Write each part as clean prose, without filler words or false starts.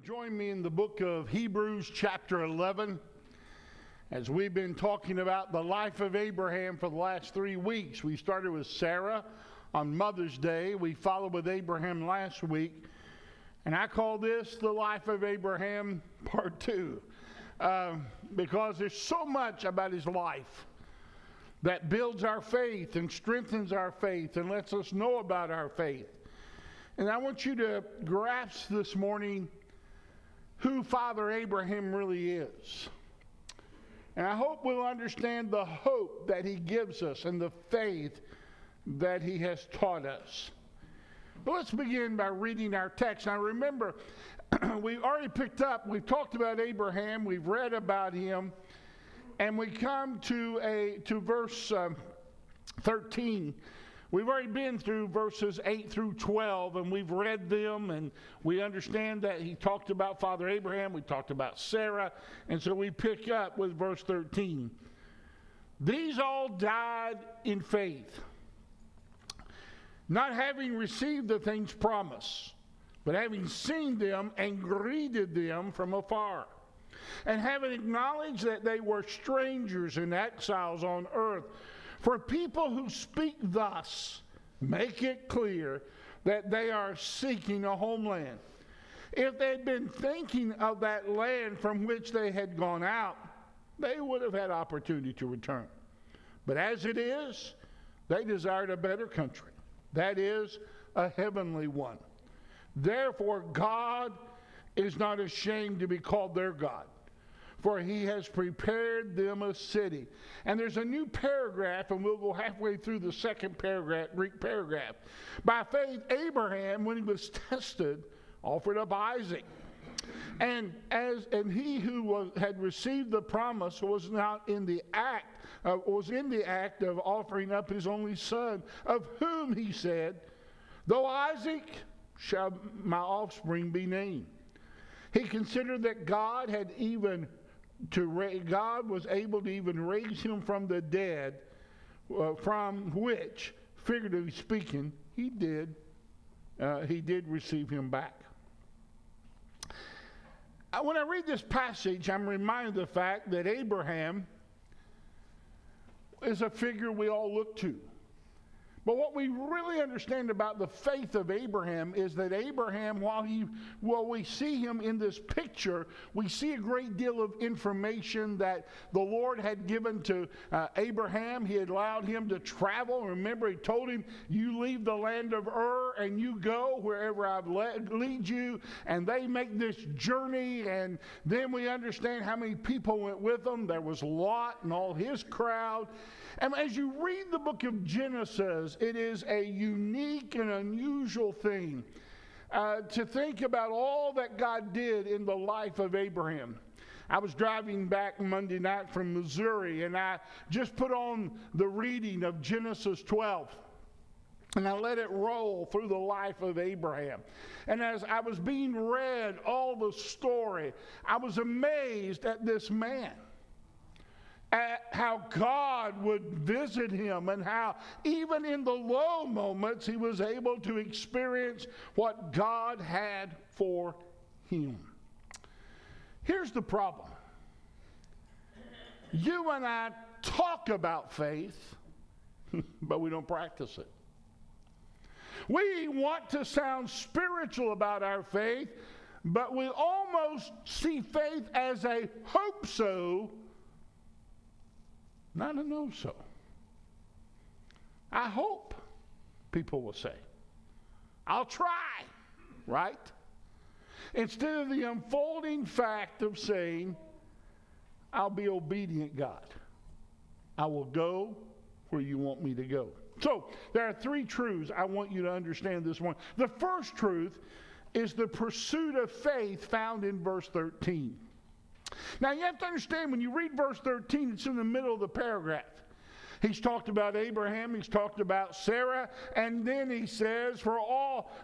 Join me in the book of Hebrews chapter 11 as we've been talking about the life of Abraham for the last 3 weeks. We started with Sarah on Mother's Day. We followed with Abraham last week. And I call this the life of Abraham part 2 because there's so much about his life that builds our faith and strengthens our faith and lets us know about our faith. And I want you to grasp this morning who Father Abraham really is. And I hope we'll understand the hope that he gives us and the faith that he has taught us. But let's begin by reading our text. Now remember, we've already we've talked about Abraham, we've read about him, and we come to verse 13. We've already been through verses 8 through 12, and we've read them, and we understand that he talked about Father Abraham, we talked about Sarah, and so we pick up with verse 13. These all died in faith, not having received the things promised, but having seen them and greeted them from afar, and having acknowledged that they were strangers and exiles on earth. For people who speak thus make it clear that they are seeking a homeland. If they'd been thinking of that land from which they had gone out, they would have had opportunity to return. But as it is, they desired a better country, that is, a heavenly one. Therefore, God is not ashamed to be called their God, for he has prepared them a city. And there's a new paragraph, and we'll go halfway through the second paragraph, Greek paragraph. By faith, Abraham, when he was tested, offered up Isaac. And he who had received the promise was not in the act of offering up his only son, of whom he said, "Though Isaac shall my offspring be named." He considered that God was able to even raise him from the dead, from which, figuratively speaking, he did receive him back. When I read this passage, I'm reminded of the fact that Abraham is a figure we all look to. But what we really understand about the faith of Abraham is that Abraham, while we see him in this picture, we see a great deal of information that the Lord had given to Abraham. He had allowed him to travel. Remember, he told him, "You leave the land of Ur and you go wherever I lead you." And they make this journey, and then we understand how many people went with them. There was Lot and all his crowd. And as you read the book of Genesis, it is a unique and unusual thing to think about all that God did in the life of Abraham. I was driving back Monday night from Missouri, and I just put on the reading of Genesis 12. And I let it roll through the life of Abraham. And as I was being read all the story, I was amazed at this man, at how God would visit him, and how even in the low moments he was able to experience what God had for him. Here's the problem. You and I talk about faith, but we don't practice it. We want to sound spiritual about our faith, but we almost see faith as a hope so, not a know so. I hope, people will say. I'll try, right? Instead of the unfolding fact of saying, I'll be obedient, God. I will go where you want me to go. So, there are 3 truths I want you to understand this morning. The first truth is the pursuit of faith found in verse 13. Now you have to understand, when you read verse 13, it's in the middle of the paragraph. He's talked about Abraham, he's talked about Sarah, and then he says,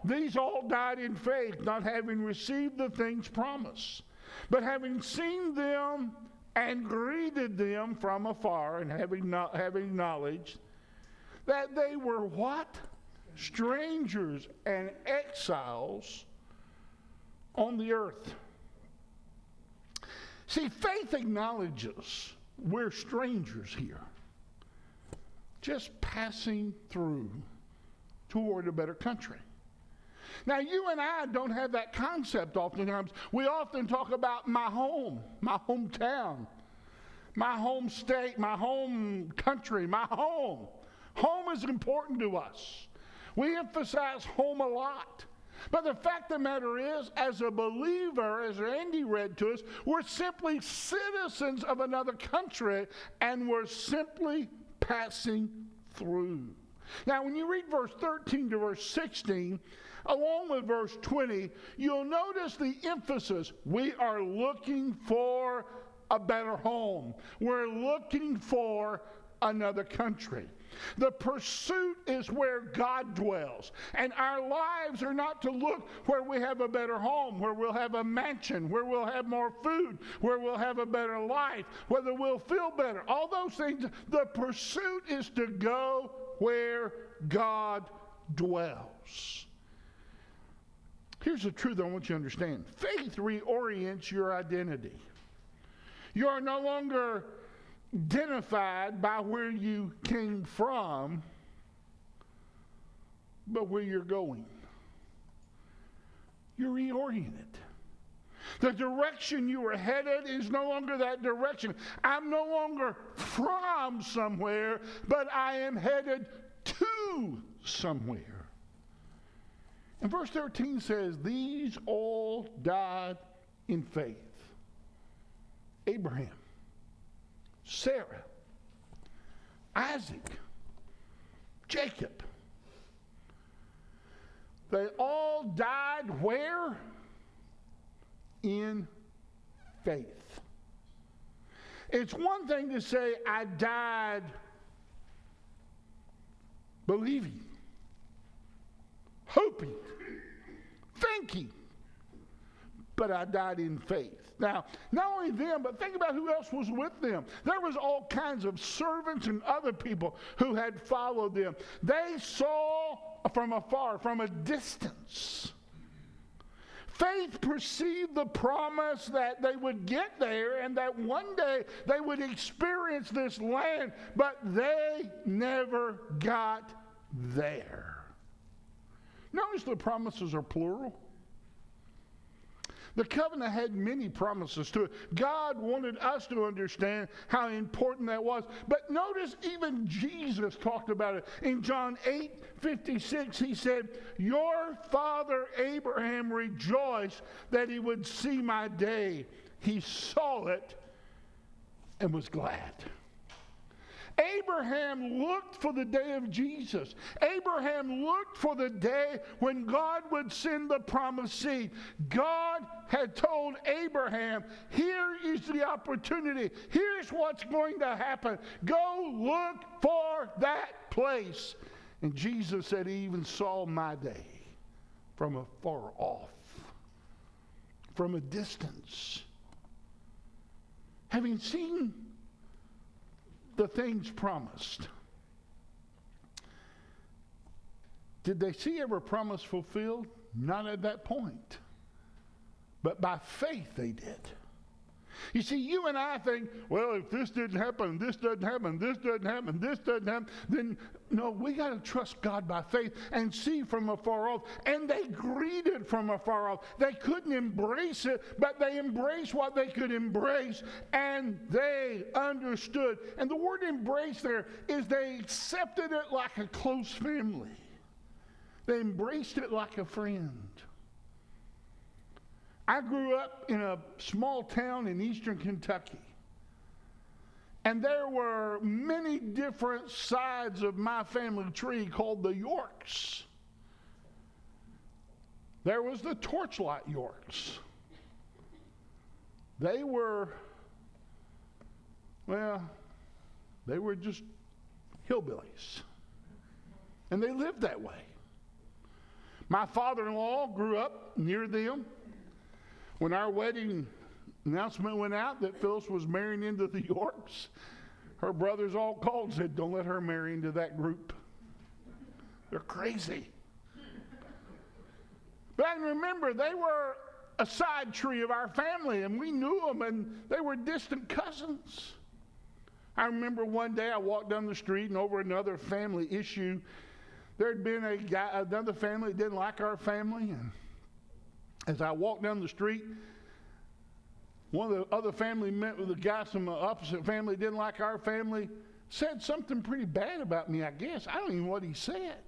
these all died in faith, not having received the things promised, but having seen them and greeted them from afar, and having acknowledged that they were what? Strangers and exiles on the earth. See, faith acknowledges we're strangers here, just passing through toward a better country. Now, you and I don't have that concept oftentimes. We often talk about my home, my hometown, my home state, my home country, my home. Home is important to us. We emphasize home a lot. But the fact of the matter is, as a believer, as Andy read to us, we're simply citizens of another country, and we're simply passing through. Now, when you read verse 13 to verse 16, along with verse 20, you'll notice the emphasis. We are looking for a better home. We're looking for another country. The pursuit is where God dwells. And our lives are not to look where we have a better home, where we'll have a mansion, where we'll have more food, where we'll have a better life, whether we'll feel better. All those things, the pursuit is to go where God dwells. Here's the truth I want you to understand. Faith reorients your identity. You are no longer identified by where you came from, but where you're going. You're reoriented. The direction you were headed is no longer that direction. I'm no longer from somewhere, but I am headed to somewhere. And verse 13 says, these all died in faith. Abraham, Sarah, Isaac, Jacob. They all died where? In faith. It's one thing to say, I died believing, hoping, thinking, but I died in faith. Now, not only them, but think about who else was with them. There was all kinds of servants and other people who had followed them. They saw from afar, from a distance. Faith perceived the promise that they would get there and that one day they would experience this land, but they never got there. Notice the promises are plural. The covenant had many promises to it. God wanted us to understand how important that was. But notice even Jesus talked about it. In John 8:56, he said, your father Abraham rejoiced that he would see my day. He saw it and was glad. Abraham looked for the day of Jesus. Abraham looked for the day when God would send the promised seed. God had told Abraham, here is the opportunity. Here's what's going to happen. Go look for that place. And Jesus said he even saw my day from afar off, from a distance. Having seen the things promised, did they see every promise fulfilled? Not at that point. But by faith they did. You see, you and I think, well, if this didn't happen, this doesn't happen, this doesn't happen, this doesn't happen, then no, we got to trust God by faith and see from afar off. And they greeted from afar off. They couldn't embrace it, but they embraced what they could embrace, and they understood. And the word embrace there is they accepted it like a close family. They embraced it like a friend. I grew up in a small town in eastern Kentucky. And there were many different sides of my family tree called the Yorks. There was the Torchlight Yorks. They were, well, they were just hillbillies. And they lived that way. My father-in-law grew up near them. When our wedding announcement went out that Phyllis was marrying into the Yorks, her brothers all called and said, don't let her marry into that group. They're crazy. But I remember they were a side tree of our family, and we knew them, and they were distant cousins. I remember one day I walked down the street, and over another family issue, there had been another family that didn't like our family, and as I walked down the street, one of the other family met with a guy from the opposite family didn't like our family, said something pretty bad about me, I guess. I don't even know what he said.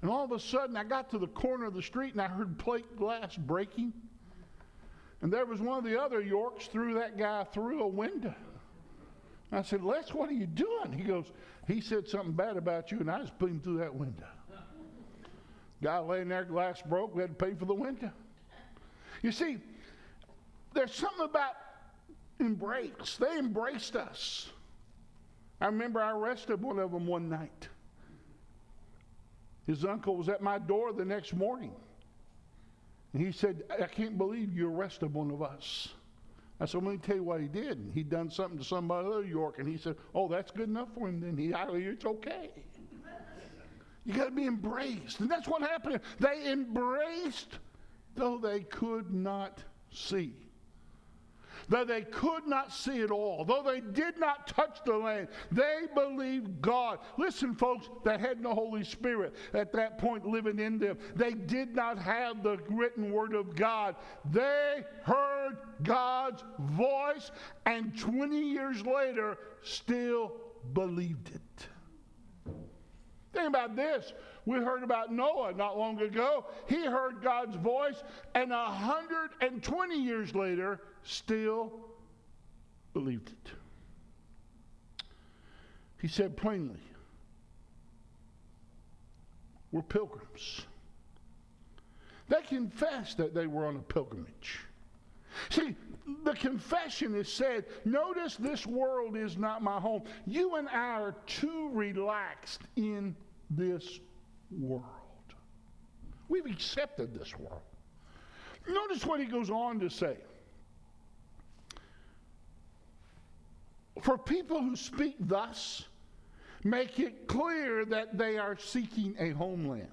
And all of a sudden, I got to the corner of the street, and I heard plate glass breaking. And there was one of the other Yorks threw that guy through a window. I said, Les, what are you doing? He goes, he said something bad about you, and I just put him through that window. Guy laying there, glass broke, we had to pay for the window. You see, there's something about embrace. They embraced us. I remember I arrested one of them one night. His uncle was at my door the next morning. And he said, I can't believe you arrested one of us. I said, well, let me tell you what he did. And he'd done something to somebody other York. And he said, oh, that's good enough for him then. It's okay. You got to be embraced. And that's what happened. They embraced, though they could not see. Though they could not see it all, though they did not touch the land, they believed God. Listen, folks, they had no Holy Spirit at that point living in them. They did not have the written word of God. They heard God's voice, and 20 years later, still believed it. Think about this. We heard about Noah not long ago. He heard God's voice, and 120 years later, still believed it. He said plainly, we're pilgrims. They confessed that they were on a pilgrimage. See, the confession is said, notice this world is not my home. You and I are too relaxed in this world. We've accepted this world. Notice what he goes on to say. For people who speak thus, make it clear that they are seeking a homeland.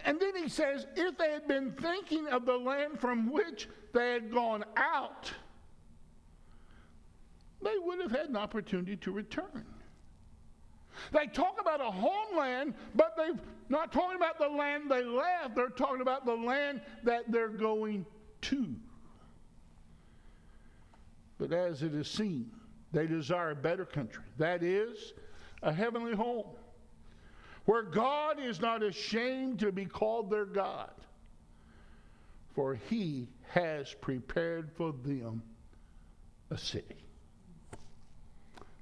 And then he says, if they had been thinking of the land from which they had gone out, they would have had an opportunity to return. They talk about a homeland, but they're not talking about the land they left. They're talking about the land that they're going to. But as it is seen, they desire a better country. That is, a heavenly home, where God is not ashamed to be called their God, for he has prepared for them a city.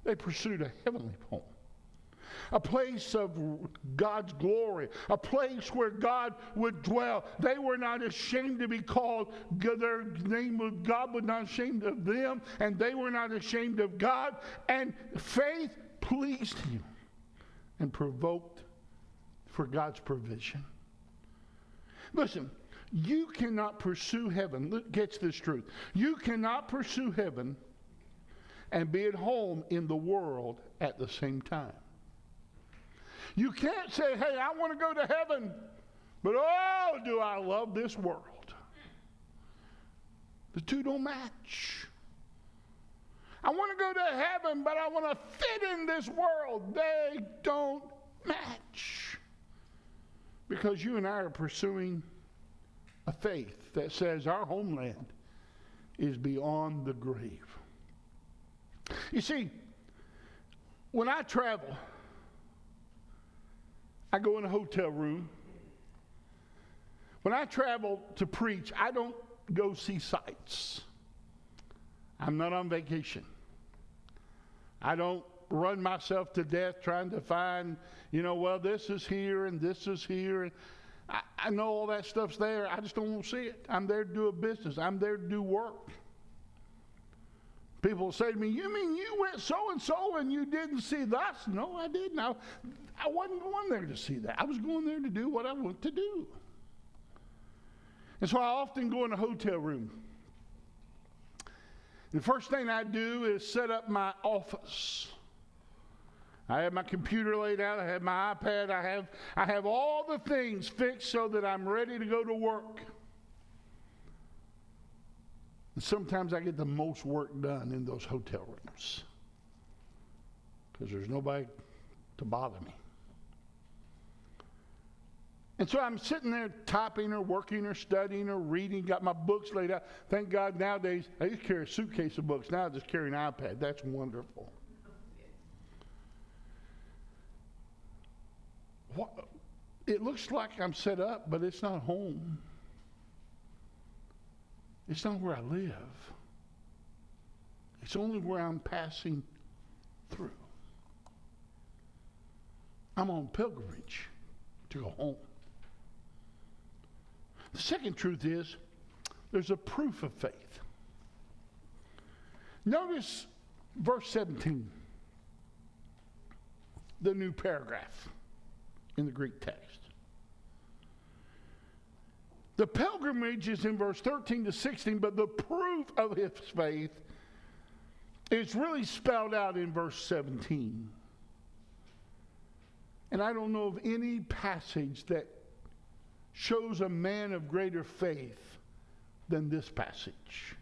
They pursued a heavenly home, a place of God's glory, a place where God would dwell. They were not ashamed to be called. Their name of God was not ashamed of them, and they were not ashamed of God. And faith pleased him and provoked for God's provision. Listen, you cannot pursue heaven. Catch this truth. You cannot pursue heaven and be at home in the world at the same time. You can't say, hey, I want to go to heaven, but oh, do I love this world. The two don't match. I want to go to heaven, but I want to fit in this world. They don't match. Because you and I are pursuing a faith that says our homeland is beyond the grave. You see, when I travel, I go in a hotel room. When I travel to preach, I don't go see sights. I'm not on vacation. I don't run myself to death trying to find, well, this is here and this is here. I know all that stuff's there. I just don't want to see it. I'm there to do a business. I'm there to do work. People say to me, you mean you went so-and-so and you didn't see thus? No, I didn't. I wasn't going there to see that. I was going there to do what I want to do. And so I often go in a hotel room. The first thing I do is set up my office. I have my computer laid out. I have my iPad. I have all the things fixed so that I'm ready to go to work. And sometimes I get the most work done in those hotel rooms because there's nobody to bother me. And so I'm sitting there typing or working or studying or reading, got my books laid out. Thank God nowadays I just carry a suitcase of books. Now I just carry an iPad. That's wonderful. What? It looks like I'm set up, but it's not home. It's not where I live. It's only where I'm passing through. I'm on pilgrimage to go home. The second truth is there's a proof of faith. Notice verse 17, the new paragraph in the Greek text. The pilgrimage is in verse 13 to 16, but the proof of his faith is really spelled out in verse 17. And I don't know of any passage that shows a man of greater faith than this passage.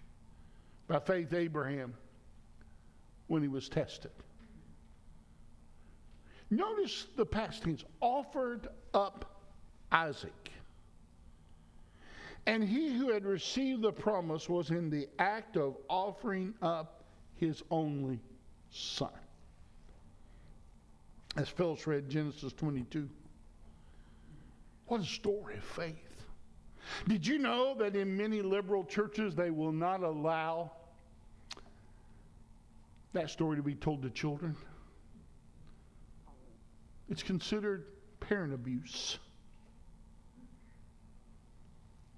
By faith, Abraham, when he was tested. Notice the past tense, offered up Isaac. And he who had received the promise was in the act of offering up his only son. As Phyllis read Genesis 22. What a story of faith. Did you know that in many liberal churches they will not allow that story to be told to children? It's considered parent abuse.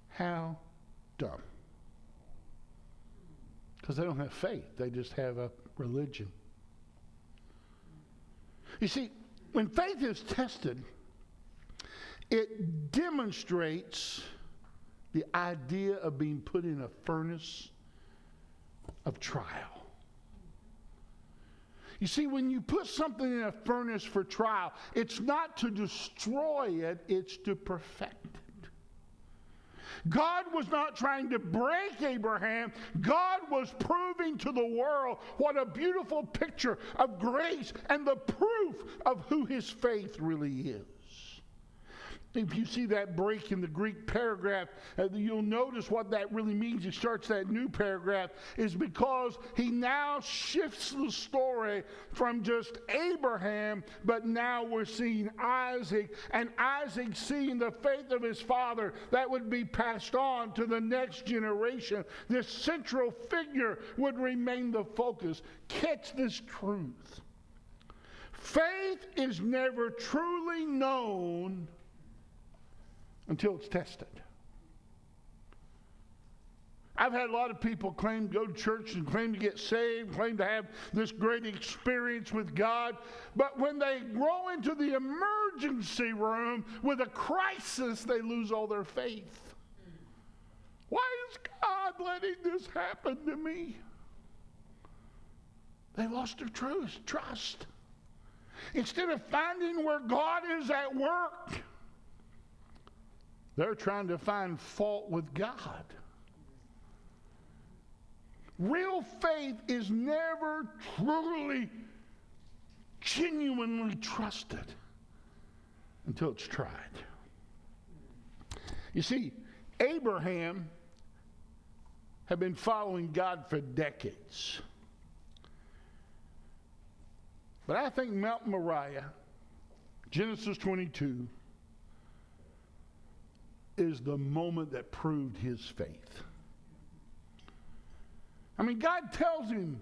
How dumb. Because they don't have faith. They just have a religion. You see, when faith is tested, it demonstrates the idea of being put in a furnace of trial. You see, when you put something in a furnace for trial, it's not to destroy it, it's to perfect it. God was not trying to break Abraham. God was proving to the world what a beautiful picture of grace and the proof of who his faith really is. If you see that break in the Greek paragraph, you'll notice what that really means. He starts that new paragraph is because he now shifts the story from just Abraham, but now we're seeing Isaac, and Isaac seeing the faith of his father that would be passed on to the next generation. This central figure would remain the focus. Catch this truth. Faith is never truly known until it's tested. I've had a lot of people claim to go to church and claim to get saved, claim to have this great experience with God, but when they grow into the emergency room with a crisis, they lose all their faith. Why is God letting this happen to me? They lost their trust. Instead of finding where God is at work, they're trying to find fault with God. Real faith is never truly, genuinely trusted until it's tried. You see, Abraham had been following God for decades. But I think Mount Moriah, Genesis 22, is the moment that proved his faith. I mean, God tells him,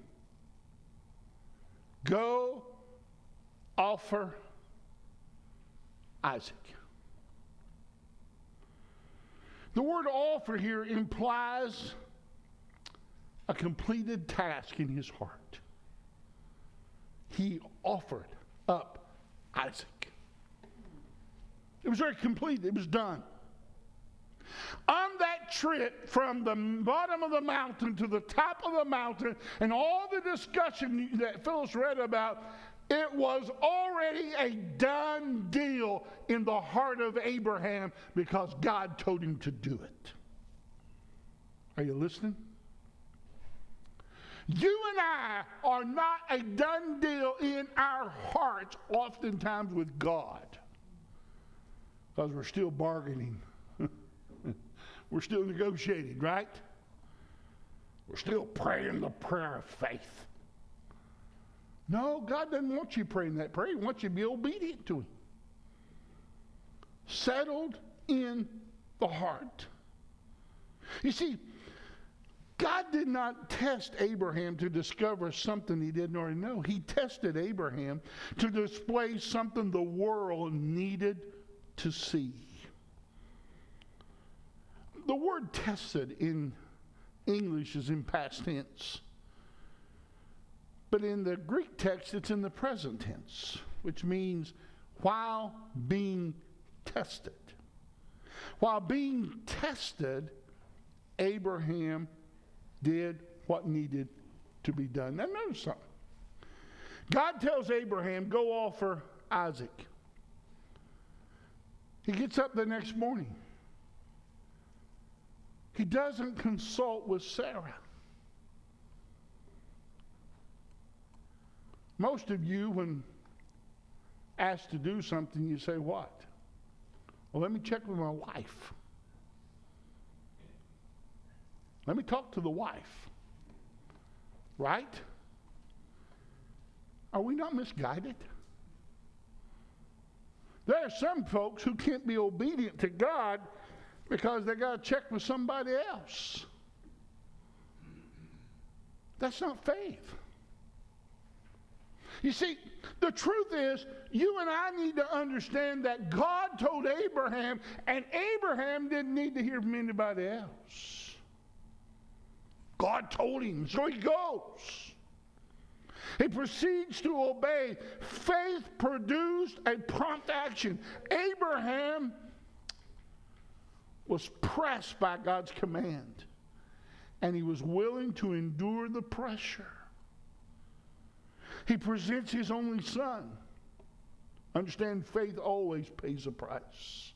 go offer Isaac. The word offer here implies a completed task in his heart. He offered up Isaac. It was very complete. It was done. On that trip from the bottom of the mountain to the top of the mountain and all the discussion that Phyllis read about, it was already a done deal in the heart of Abraham because God told him to do it. Are you listening? You and I are not a done deal in our hearts oftentimes with God, because we're still bargaining. We're still negotiating, right? We're still praying the prayer of faith. No, God doesn't want you praying that prayer. He wants you to be obedient to Him. Settled in the heart. You see, God did not test Abraham to discover something he didn't already know. He tested Abraham to display something the world needed to see. The word tested in English is in past tense. But in the Greek text, it's in the present tense, which means while being tested. While being tested, Abraham did what needed to be done. Now notice something. God tells Abraham, go offer Isaac. He gets up the next morning. He doesn't consult with Sarah. Most of you, when asked to do something, you say, what? Well, let me check with my wife. Let me talk to the wife. Right? Are we not misguided? There are some folks who can't be obedient to God because they got to check with somebody else. That's not faith. You see, the truth is, you and I need to understand that God told Abraham, and Abraham didn't need to hear from anybody else. God told him, so he goes. He proceeds to obey. Faith produced a prompt action. Abraham was pressed by God's command, and he was willing to endure the pressure. He presents his only son. Understand, faith always pays a price.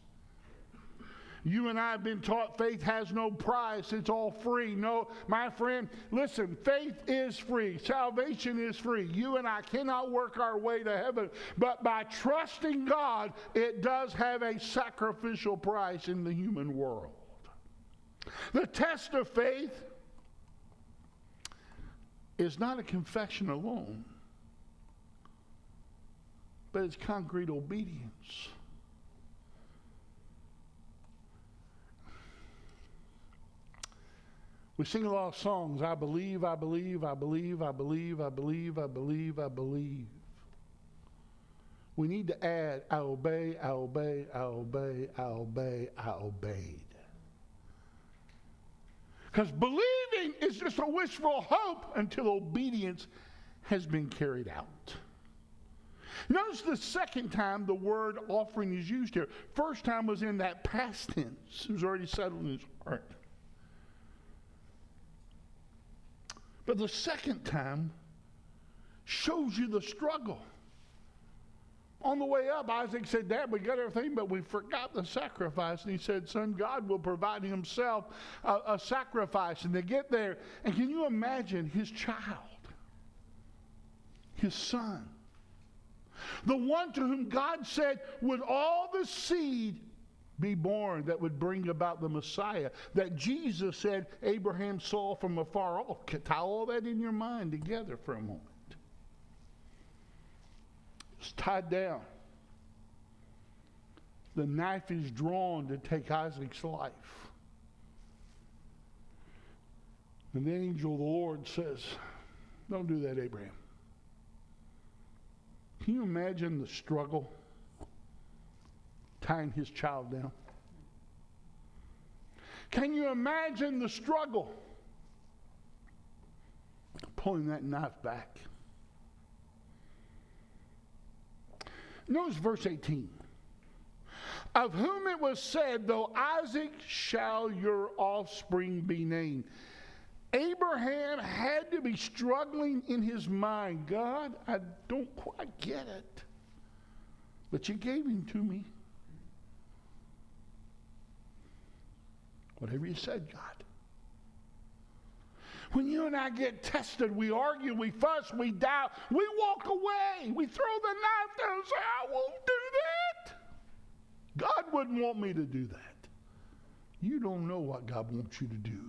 You and I have been taught faith has no price. It's all free. No, my friend, listen, faith is free. Salvation is free. You and I cannot work our way to heaven. But by trusting God, it does have a sacrificial price in the human world. The test of faith is not a confession alone, but it's concrete obedience. We sing a lot of songs. I believe, I believe, I believe, I believe, I believe, I believe, I believe. We need to add, I obey, I obey, I obey, I obey, I obeyed. Because believing is just a wishful hope until obedience has been carried out. Notice the second time the word offering is used here. First time was in that past tense. It was already settled in his heart. But the second time shows you the struggle. On the way up, Isaac said, Dad, we got everything, but we forgot the sacrifice. And he said, Son, God will provide himself a sacrifice. And they get there, and can you imagine his child, his son, the one to whom God said, would all the seed be born that would bring about the Messiah, that Jesus said Abraham saw from afar off. Tie all that in your mind together for a moment. It's tied down. The knife is drawn to take Isaac's life. And the angel of the Lord says, don't do that, Abraham. Can you imagine the struggle tying his child down? Can you imagine the struggle pulling that knife back? Notice verse 18. Of whom it was said, though Isaac shall your offspring be named. Abraham had to be struggling in his mind. God, I don't quite get it, but you gave him to me. Whatever you said, God. When you and I get tested, we argue, we fuss, we doubt, we walk away, we throw the knife down and say, I won't do that. God wouldn't want me to do that. You don't know what God wants you to do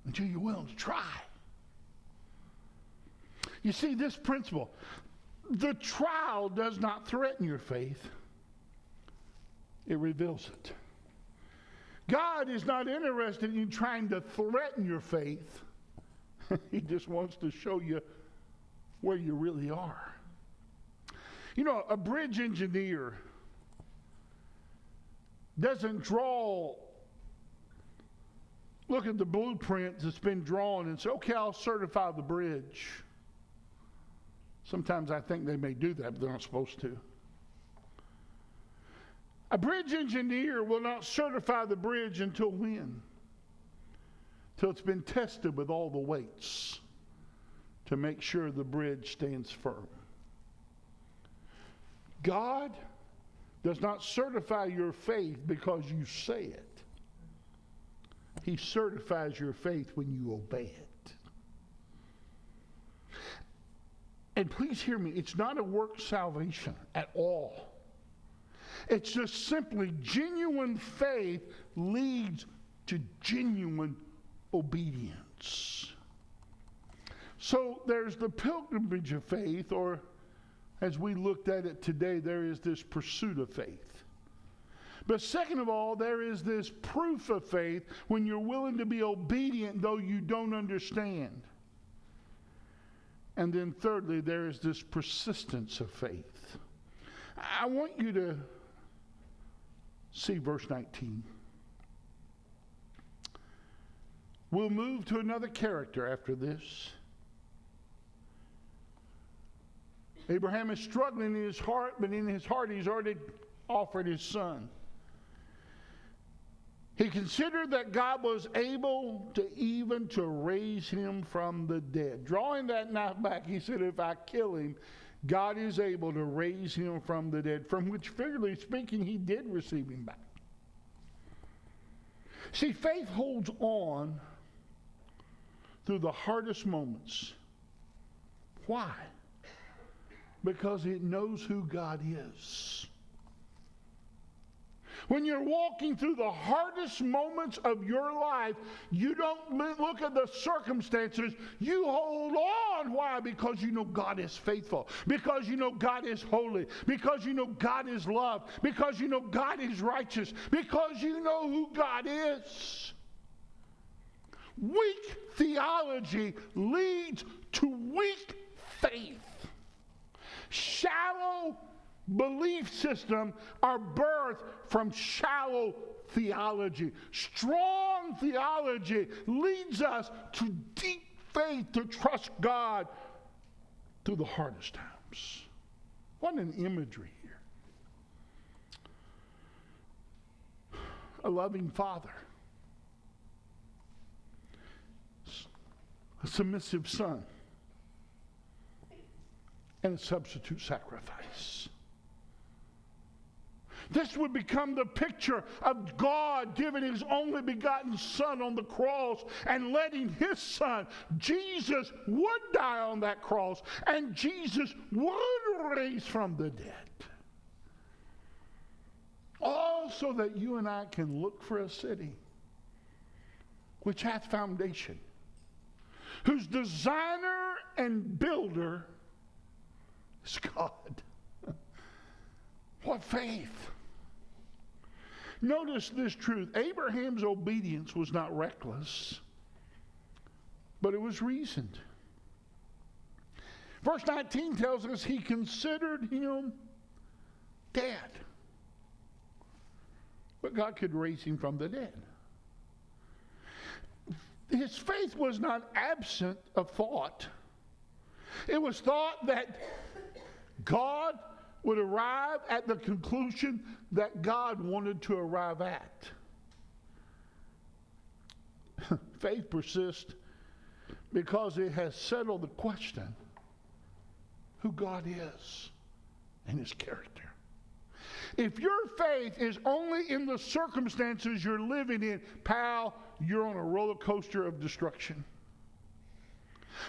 until you're willing to try. You see, this principle, the trial does not threaten your faith. It reveals it. God is not interested in trying to threaten your faith. He just wants to show you where you really are. You know, a bridge engineer doesn't look at the blueprint that's been drawn and say, okay, I'll certify the bridge. Sometimes I think they may do that, but they're not supposed to. A bridge engineer will not certify the bridge until when? Till it's been tested with all the weights to make sure the bridge stands firm. God does not certify your faith because you say it. He certifies your faith when you obey it. And please hear me, it's not a work salvation at all. It's just simply genuine faith leads to genuine obedience. So there's the pilgrimage of faith, or as we looked at it today, there is this pursuit of faith. But second of all, there is this proof of faith when you're willing to be obedient though you don't understand. And then thirdly, there is this persistence of faith. I want you to see verse 19. We'll move to another character after this. Abraham is struggling in his heart, but in his heart he's already offered his son. He considered that God was able to raise him from the dead. Drawing that knife back, he said, if I kill him, God is able to raise him from the dead, from which, figuratively speaking, he did receive him back. See, faith holds on through the hardest moments. Why? Because it knows who God is. When you're walking through the hardest moments of your life, you don't look at the circumstances. You hold on. Why? Because you know God is faithful. Because you know God is holy. Because you know God is love. Because you know God is righteous. Because you know who God is. Weak theology leads to weak faith. Shallow belief system are birthed from shallow theology. Strong theology leads us to deep faith to trust God through the hardest times. What an imagery here. A loving father. A submissive son. And a substitute sacrifice. This would become the picture of God giving his only begotten son on the cross and letting his son, Jesus, would die on that cross and Jesus would raise from the dead. All so that you and I can look for a city which hath foundation, whose designer and builder is God. What faith! Notice this truth. Abraham's obedience was not reckless, but it was reasoned. Verse 19 tells us he considered him dead. But God could raise him from the dead. His faith was not absent of thought. It was thought that God would arrive at the conclusion that God wanted to arrive at. Faith persists because it has settled the question who God is and his character. If your faith is only in the circumstances you're living in, pal, you're on a roller coaster of destruction.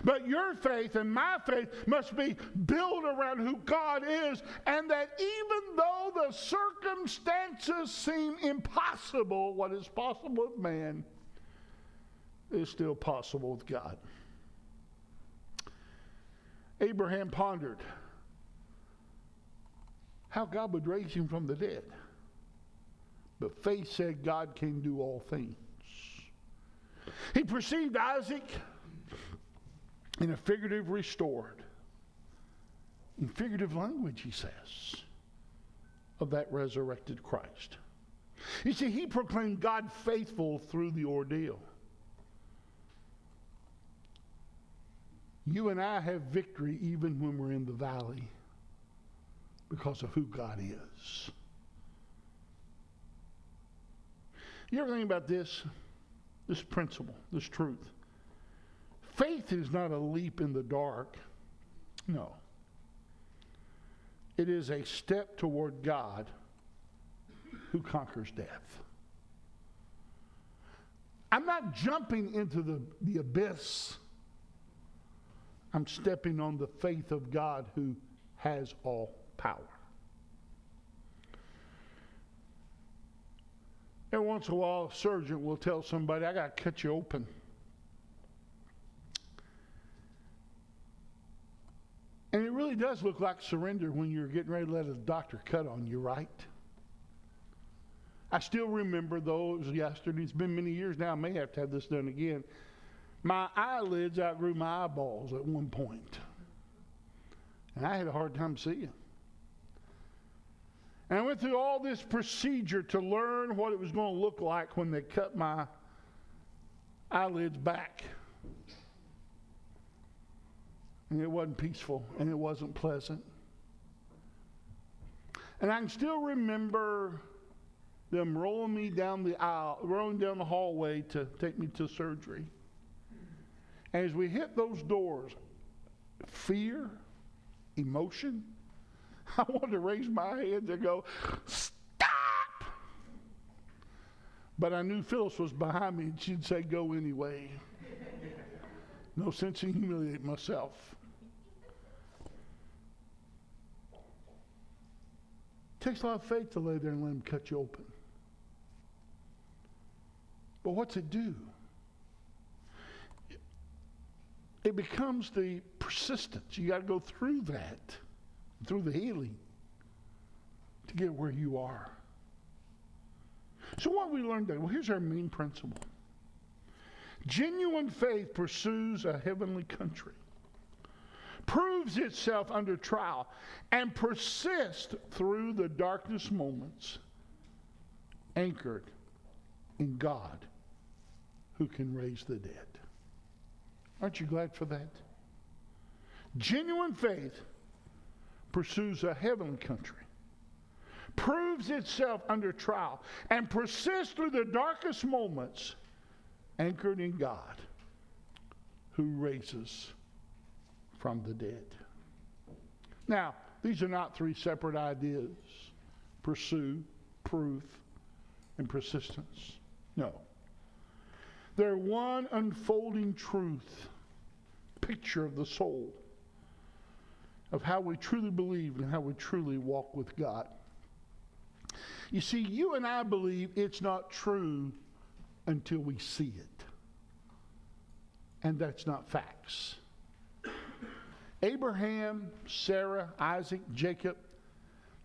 But your faith and my faith must be built around who God is, and that even though the circumstances seem impossible, what is possible with man is still possible with God. Abraham pondered how God would raise him from the dead. But faith said God can do all things. He perceived Isaac in a figurative restored. In figurative language, he says, of that resurrected Christ. You see, he proclaimed God faithful through the ordeal. You and I have victory even when we're in the valley because of who God is. You ever think about this principle, this truth? Faith is not a leap in the dark. No. It is a step toward God who conquers death. I'm not jumping into the abyss. I'm stepping on the faith of God who has all power. Every once in a while, a surgeon will tell somebody, I got to cut you open. And it really does look like surrender when you're getting ready to let a doctor cut on you, right? I still remember, though it was yesterday, it's been many years now, I may have to have this done again. My eyelids outgrew my eyeballs at one point. And I had a hard time seeing. And I went through all this procedure to learn what it was going to look like when they cut my eyelids back. And it wasn't peaceful, and it wasn't pleasant. And I can still remember them rolling me down the aisle, rolling down the hallway to take me to surgery. And as we hit those doors, fear, emotion, I wanted to raise my hands and go, stop! But I knew Phyllis was behind me, and she'd say, go anyway. No sense in humiliating myself. It takes a lot of faith to lay there and let him cut you open. But what's it do? It becomes the persistence. You got to go through that, through the healing, to get where you are. So what we learned today? Well, here's our main principle. Genuine faith pursues a heavenly country, proves itself under trial, and persists through the darkest moments, anchored in God who can raise the dead. Aren't you glad for that? Genuine faith pursues a heavenly country, proves itself under trial, and persists through the darkest moments, anchored in God who raises from the dead. Now, these are not three separate ideas: pursue, proof, and persistence. No. They're one unfolding truth, picture of the soul, of how we truly believe and how we truly walk with God. You see, you and I believe it's not true until we see it. And that's not facts. Abraham, Sarah, Isaac, Jacob,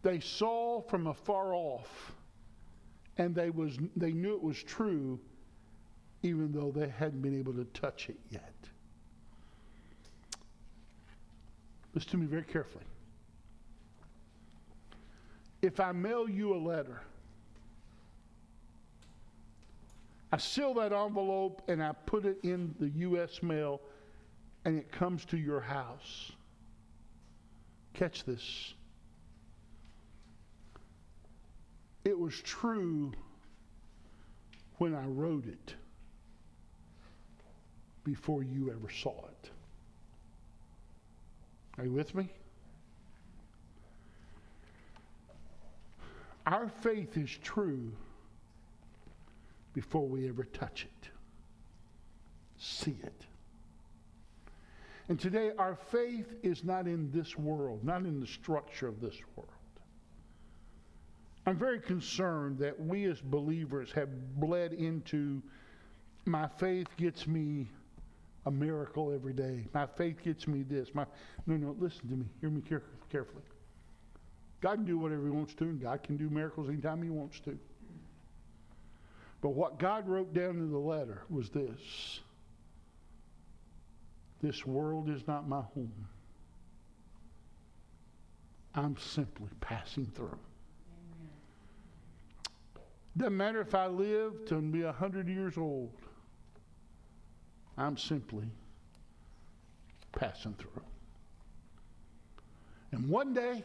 they saw from afar off, and they knew it was true, even though they hadn't been able to touch it yet. Listen to me very carefully. If I mail you a letter, I seal that envelope and I put it in the U.S. mail, and it comes to your house. Catch this. It was true when I wrote it before you ever saw it. Are you with me? Our faith is true before we ever touch it. see it. And today, our faith is not in this world, not in the structure of this world. I'm very concerned that we as believers have bled into, my faith gets me a miracle every day. My faith gets me this. No, listen to me. Hear me carefully. God can do whatever he wants to, and God can do miracles anytime he wants to. But what God wrote down in the letter was this: this world is not my home. I'm simply passing through. Doesn't matter if I live to be 100 years old. I'm simply passing through. And one day,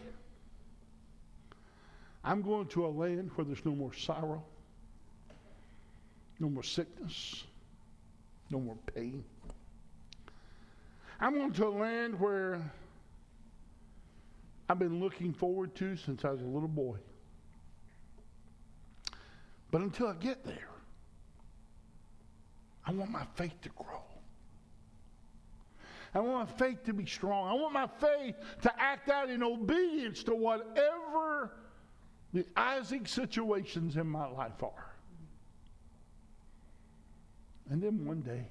I'm going to a land where there's no more sorrow, no more sickness, no more pain. I'm going to a land where I've been looking forward to since I was a little boy. But until I get there, I want my faith to grow. I want my faith to be strong. I want my faith to act out in obedience to whatever the Isaac situations in my life are. And then one day,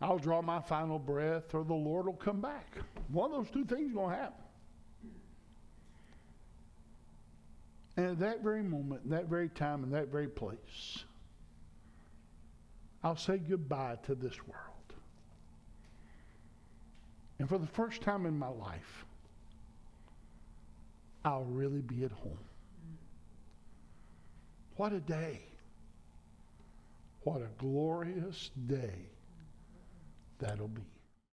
I'll draw my final breath, or the Lord will come back. One of those two things is going to happen. And at that very moment, that very time, and that very place, I'll say goodbye to this world. And for the first time in my life, I'll really be at home. What a day. What a glorious day that'll be.